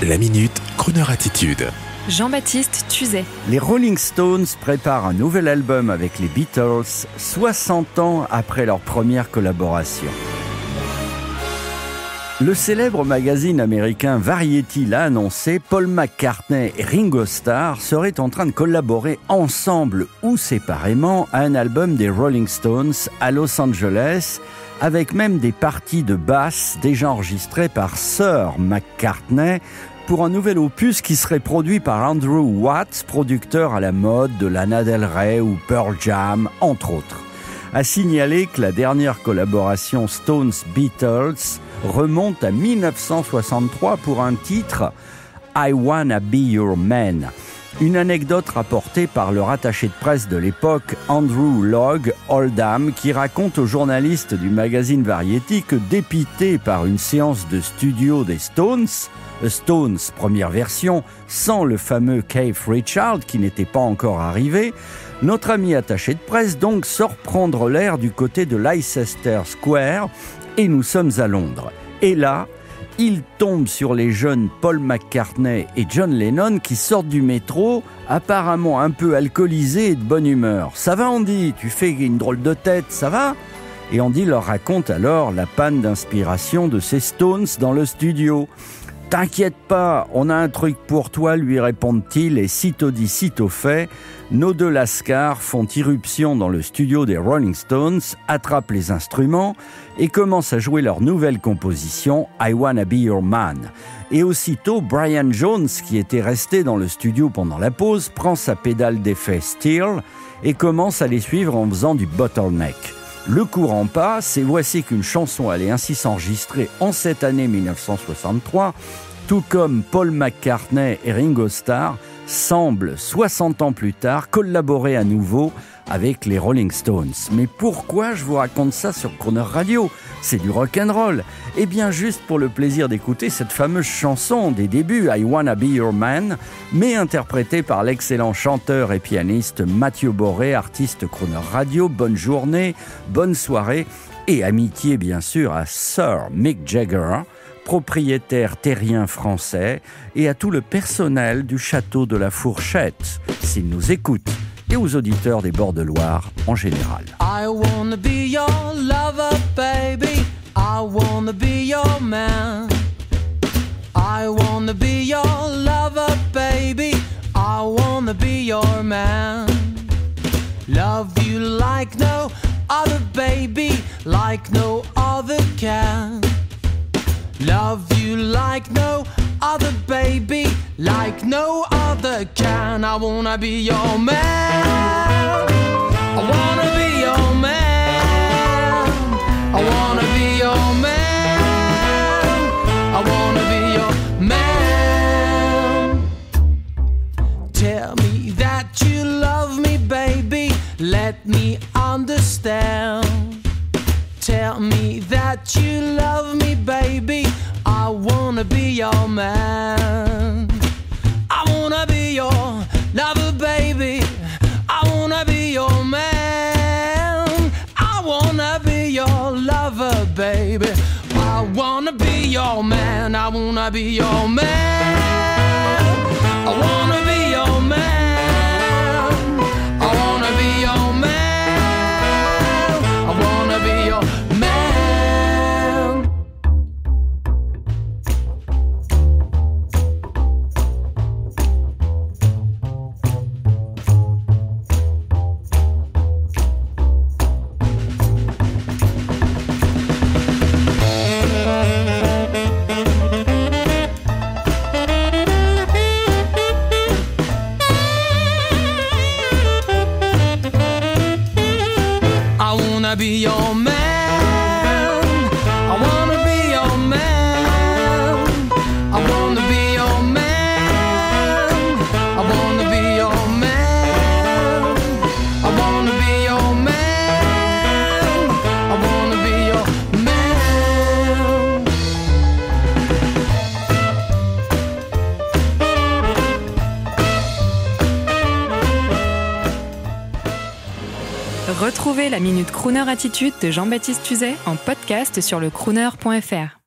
La Minute Crooner Attitude. Jean-Baptiste Tuzet. Les Rolling Stones préparent un nouvel album avec les Beatles, 60 ans après leur première collaboration. Le célèbre magazine américain Variety l'a annoncé, Paul McCartney et Ringo Starr seraient en train de collaborer ensemble ou séparément à un album des Rolling Stones à Los Angeles, avec même des parties de basse déjà enregistrées par Sir McCartney pour un nouvel opus qui serait produit par Andrew Watts, producteur à la mode de Lana Del Rey ou Pearl Jam, entre autres. À signaler que la dernière collaboration Stones-Beatles remonte à 1963 pour un titre « I Wanna Be Your Man ». Une anecdote rapportée par le rattaché de presse de l'époque, Andrew Loog Oldham, qui raconte aux journalistes du magazine Variety que dépité par une séance de studio des Stones, Stones première version, sans le fameux Keith Richards qui n'était pas encore arrivé, notre ami attaché de presse donc sort prendre l'air du côté de Leicester Square et nous sommes à Londres. Et là, il tombe sur les jeunes Paul McCartney et John Lennon qui sortent du métro, apparemment un peu alcoolisés et de bonne humeur. « Ça va Andy, tu fais une drôle de tête, ça va ?» Et Andy leur raconte alors la panne d'inspiration de ces Stones dans le studio. « T'inquiète pas, on a un truc pour toi », lui répondent-ils, et sitôt dit, sitôt fait, nos deux lascars font irruption dans le studio des Rolling Stones, attrapent les instruments et commencent à jouer leur nouvelle composition « I Wanna Be Your Man ». Et aussitôt, Brian Jones, qui était resté dans le studio pendant la pause, prend sa pédale d'effet Steel et commence à les suivre en faisant du bottleneck. Le courant passe et voici qu'une chanson allait ainsi s'enregistrer en cette année 1963, tout comme Paul McCartney et Ringo Starr semblent, 60 ans plus tard, collaborer à nouveau avec les Rolling Stones. Mais pourquoi je vous raconte ça sur Crooner Radio ? C'est du rock'n'roll. Eh bien, juste pour le plaisir d'écouter cette fameuse chanson des débuts, I Wanna Be Your Man, mais interprétée par l'excellent chanteur et pianiste Mathieu Boré, artiste Crooner Radio. Bonne journée, bonne soirée et amitié bien sûr à Sir Mick Jagger, propriétaire terrien français, et à tout le personnel du château de la Fourchette, s'ils nous écoutent, et aux auditeurs des bords de Loire en général. I wanna be your lover, baby. I wanna be your man. I wanna be your lover, baby. I wanna be your man. Love you like no other, baby, like no other can. Love you like no other, baby, like no other can. I wanna be your man. I wanna be your man. I wanna be your man. I wanna be your man. Tell me that you love me, baby. Let me understand. Tell me that you love me, baby. I wanna be your man. I wanna be your lover, baby. I wanna be your man. I wanna be your lover, baby. I wanna be your man. I wanna be your man. I wanna be your man. I wanna be your man. I wanna be your man. I wanna be your man. I wanna be your man. I wanna be your man. I wanna be your man. I wanna be your man. I wanna be your man. Retrouvez la Minute Crooner Attitude de Jean-Baptiste Tuzet en podcast sur le crooner.fr.